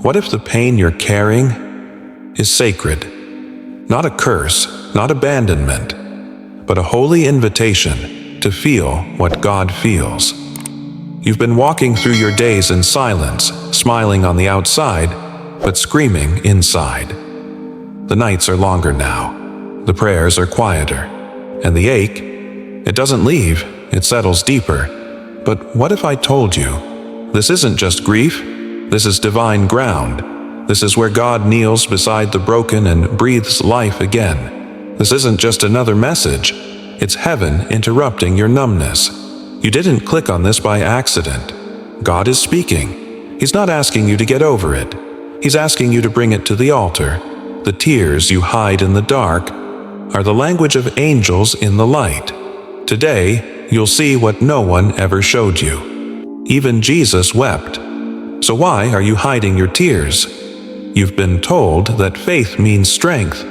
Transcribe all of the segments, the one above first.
What if the pain you're carrying is sacred? Not a curse, not abandonment, but a holy invitation to feel what God feels. You've been walking through your days in silence, smiling on the outside, but screaming inside. The nights are longer now. The prayers are quieter. And the ache, it doesn't leave, it settles deeper. But what if I told you, this isn't just grief, this is divine ground. This is where God kneels beside the broken and breathes life again. This isn't just another message, it's heaven interrupting your numbness. You didn't click on this by accident. God is speaking. He's not asking you to get over it. He's asking you to bring it to the altar. The tears you hide in the dark are the language of angels in the light. Today, you'll see what no one ever showed you. Even Jesus wept. So why are you hiding your tears? You've been told that faith means strength,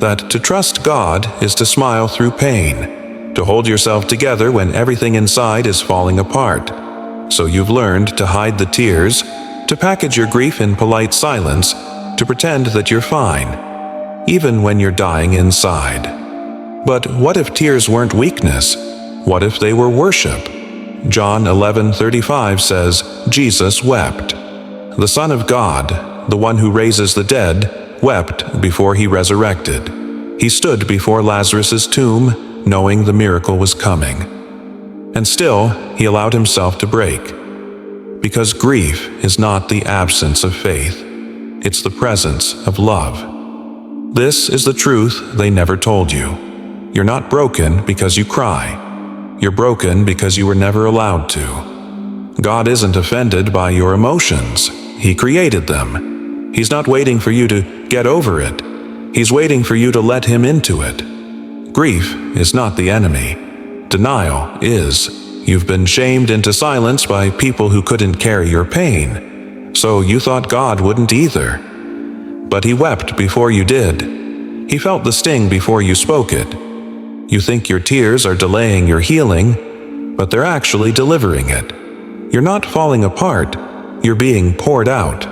that to trust God is to smile through pain, to hold yourself together when everything inside is falling apart. So you've learned to hide the tears, to package your grief in polite silence, to pretend that you're fine, even when you're dying inside. But what if tears weren't weakness? What if they were worship? John 11:35 says, Jesus wept. The Son of God, the one who raises the dead, wept before he resurrected. He stood before Lazarus' tomb, knowing the miracle was coming. And still, he allowed himself to break. Because grief is not the absence of faith. It's the presence of love. This is the truth they never told you. You're not broken because you cry. You're broken because you were never allowed to. God isn't offended by your emotions. He created them. He's not waiting for you to get over it. He's waiting for you to let him into it. Grief is not the enemy. Denial is. You've been shamed into silence by people who couldn't carry your pain. So you thought God wouldn't either. But he wept before you did. He felt the sting before you spoke it. You think your tears are delaying your healing, but they're actually delivering it. You're not falling apart, you're being poured out.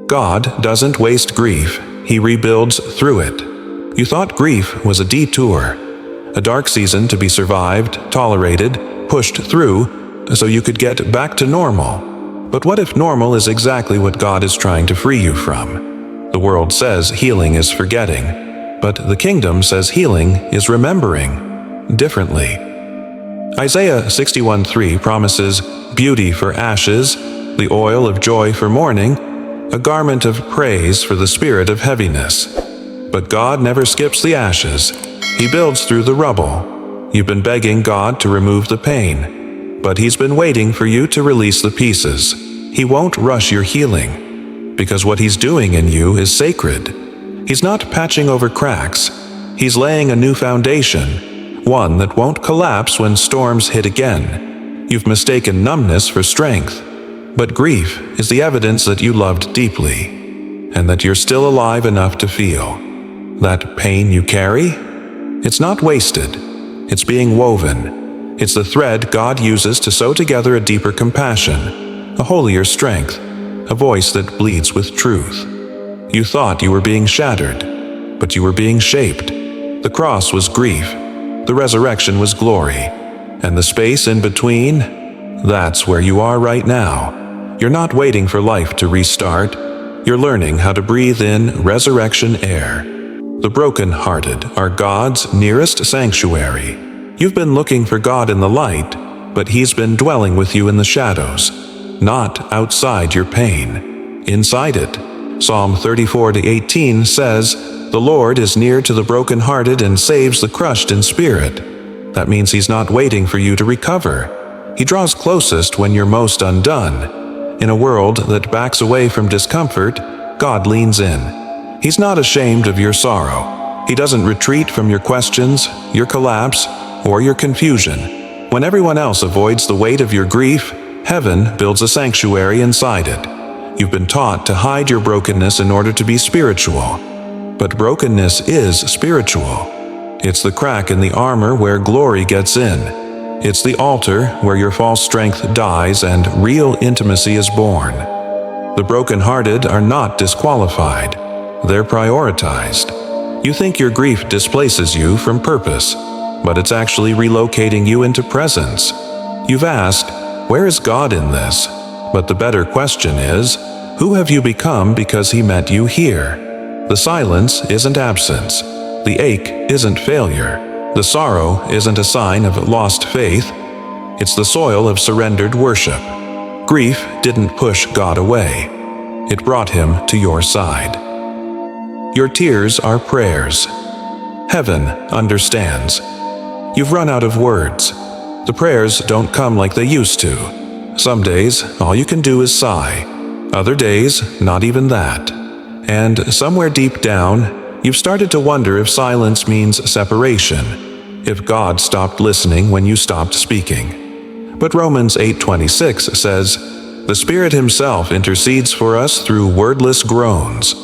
God doesn't waste grief, he rebuilds through it. You thought grief was a detour, a dark season to be survived, tolerated, pushed through, so you could get back to normal. But what if normal is exactly what God is trying to free you from? The world says healing is forgetting, but the kingdom says healing is remembering differently. Isaiah 61:3 promises beauty for ashes, the oil of joy for mourning, a garment of praise for the spirit of heaviness. But God never skips the ashes. He builds through the rubble. You've been begging God to remove the pain, but he's been waiting for you to release the pieces. He won't rush your healing, because what he's doing in you is sacred. He's not patching over cracks. He's laying a new foundation, one that won't collapse when storms hit again. You've mistaken numbness for strength, but grief is the evidence that you loved deeply, and that you're still alive enough to feel. That pain you carry, it's not wasted. It's being woven. It's the thread God uses to sew together a deeper compassion, a holier strength, a voice that bleeds with truth. You thought you were being shattered, but you were being shaped. The cross was grief, the resurrection was glory, and the space in between, that's where you are right now. You're not waiting for life to restart. You're learning how to breathe in resurrection air. The broken-hearted are God's nearest sanctuary. You've been looking for God in the light, but he's been dwelling with you in the shadows, not outside your pain, inside it. Psalm 34:18 says, "The Lord is near to the brokenhearted and saves the crushed in spirit." That means he's not waiting for you to recover. He draws closest when you're most undone. In a world that backs away from discomfort, God leans in. He's not ashamed of your sorrow. He doesn't retreat from your questions, your collapse, or your confusion. When everyone else avoids the weight of your grief, heaven builds a sanctuary inside it. You've been taught to hide your brokenness in order to be spiritual. But brokenness is spiritual. It's the crack in the armor where glory gets in. It's the altar where your false strength dies and real intimacy is born. The brokenhearted are not disqualified. They're prioritized. You think your grief displaces you from purpose, but it's actually relocating you into presence. You've asked, where is God in this? But the better question is, who have you become because He met you here? The silence isn't absence. The ache isn't failure. The sorrow isn't a sign of lost faith. It's the soil of surrendered worship. Grief didn't push God away. It brought Him to your side. Your tears are prayers. Heaven understands. You've run out of words. The prayers don't come like they used to. Some days, all you can do is sigh. Other days, not even that. And somewhere deep down, you've started to wonder if silence means separation, if God stopped listening when you stopped speaking. But Romans 8:26 says, "The Spirit Himself intercedes for us through wordless groans."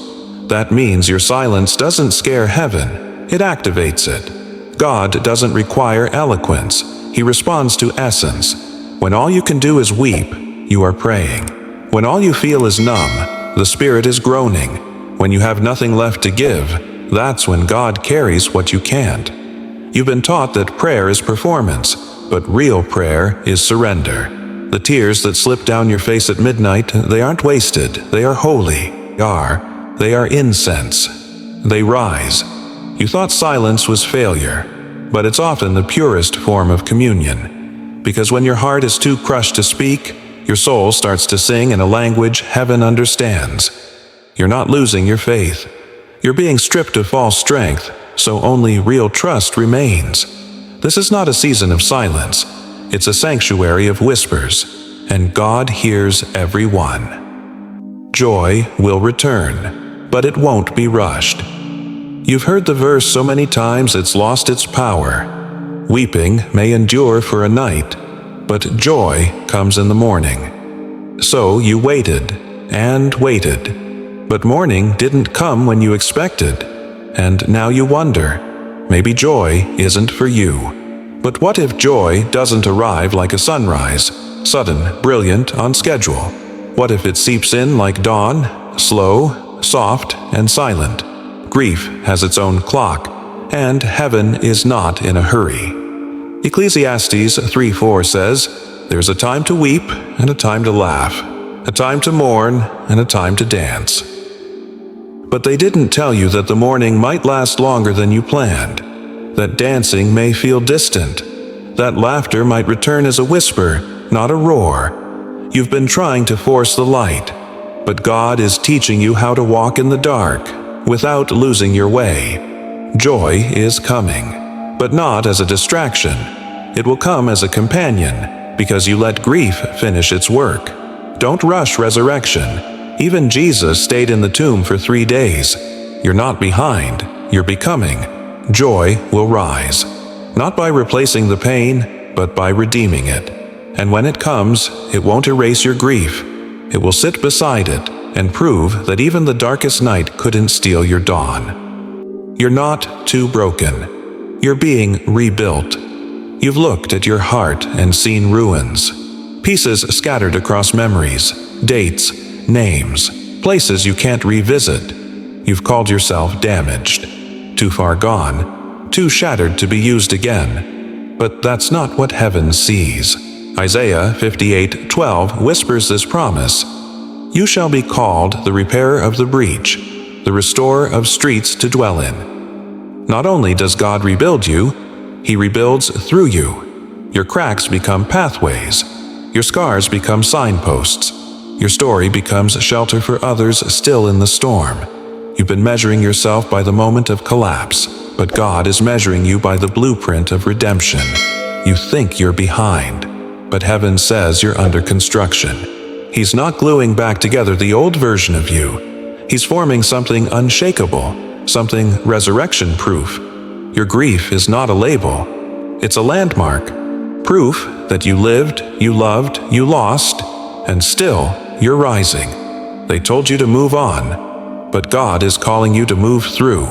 That means your silence doesn't scare heaven, it activates it. God doesn't require eloquence, He responds to essence. When all you can do is weep, you are praying. When all you feel is numb, the Spirit is groaning. When you have nothing left to give, that's when God carries what you can't. You've been taught that prayer is performance, but real prayer is surrender. The tears that slip down your face at midnight, they aren't wasted, they are holy. They are incense. They rise. You thought silence was failure, but it's often the purest form of communion. Because when your heart is too crushed to speak, your soul starts to sing in a language heaven understands. You're not losing your faith. You're being stripped of false strength, so only real trust remains. This is not a season of silence. It's a sanctuary of whispers, and God hears every one. Joy will return, but it won't be rushed. You've heard the verse so many times it's lost its power. Weeping may endure for a night, but joy comes in the morning. So you waited and waited, but morning didn't come when you expected, and now you wonder, maybe joy isn't for you. But what if joy doesn't arrive like a sunrise, sudden, brilliant, on schedule? What if it seeps in like dawn, slow, soft, and silent? Grief has its own clock, and heaven is not in a hurry. Ecclesiastes 3:4 says, "There's a time to weep and a time to laugh, a time to mourn and a time to dance." But they didn't tell you that the mourning might last longer than you planned, that dancing may feel distant, that laughter might return as a whisper, not a roar. You've been trying to force the light, but God is teaching you how to walk in the dark without losing your way. Joy is coming, but not as a distraction. It will come as a companion, because you let grief finish its work. Don't rush resurrection. Even Jesus stayed in the tomb for 3 days. You're not behind, you're becoming. Joy will rise, not by replacing the pain, but by redeeming it. And when it comes, it won't erase your grief. It will sit beside it and prove that even the darkest night couldn't steal your dawn. You're not too broken. You're being rebuilt. You've looked at your heart and seen ruins. Pieces scattered across memories, dates, names, places you can't revisit. You've called yourself damaged, too far gone, too shattered to be used again. But that's not what heaven sees. Isaiah 58:12 whispers this promise. "You shall be called the repairer of the breach, the restorer of streets to dwell in." Not only does God rebuild you, He rebuilds through you. Your cracks become pathways. Your scars become signposts. Your story becomes shelter for others still in the storm. You've been measuring yourself by the moment of collapse, but God is measuring you by the blueprint of redemption. You think you're behind, but heaven says you're under construction. He's not gluing back together the old version of you. He's forming something unshakable, something resurrection-proof. Your grief is not a label. It's a landmark. Proof that you lived, you loved, you lost, and still you're rising. They told you to move on, but God is calling you to move through.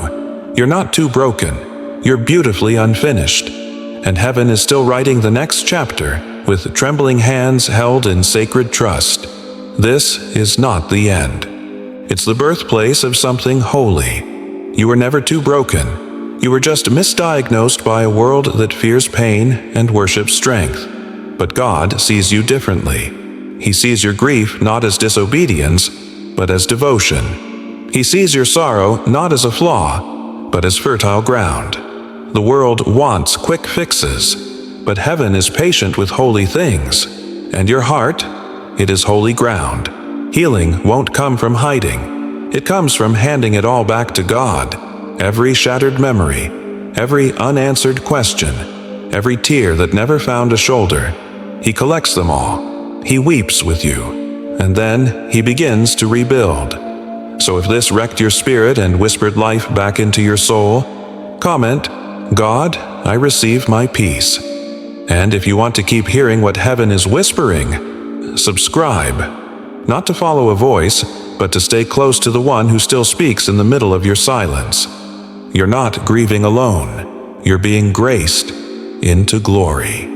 You're not too broken. You're beautifully unfinished. And heaven is still writing the next chapter with trembling hands held in sacred trust. This is not the end. It's the birthplace of something holy. You were never too broken. You were just misdiagnosed by a world that fears pain and worships strength. But God sees you differently. He sees your grief not as disobedience, but as devotion. He sees your sorrow not as a flaw, but as fertile ground. The world wants quick fixes, but heaven is patient with holy things. And your heart, it is holy ground. Healing won't come from hiding. It comes from handing it all back to God. Every shattered memory, every unanswered question, every tear that never found a shoulder, He collects them all. He weeps with you, and then He begins to rebuild. So if this wrecked your spirit and whispered life back into your soul, comment, "God, I receive my peace." And if you want to keep hearing what heaven is whispering, subscribe. Not to follow a voice, but to stay close to the one who still speaks in the middle of your silence. You're not grieving alone. You're being graced into glory.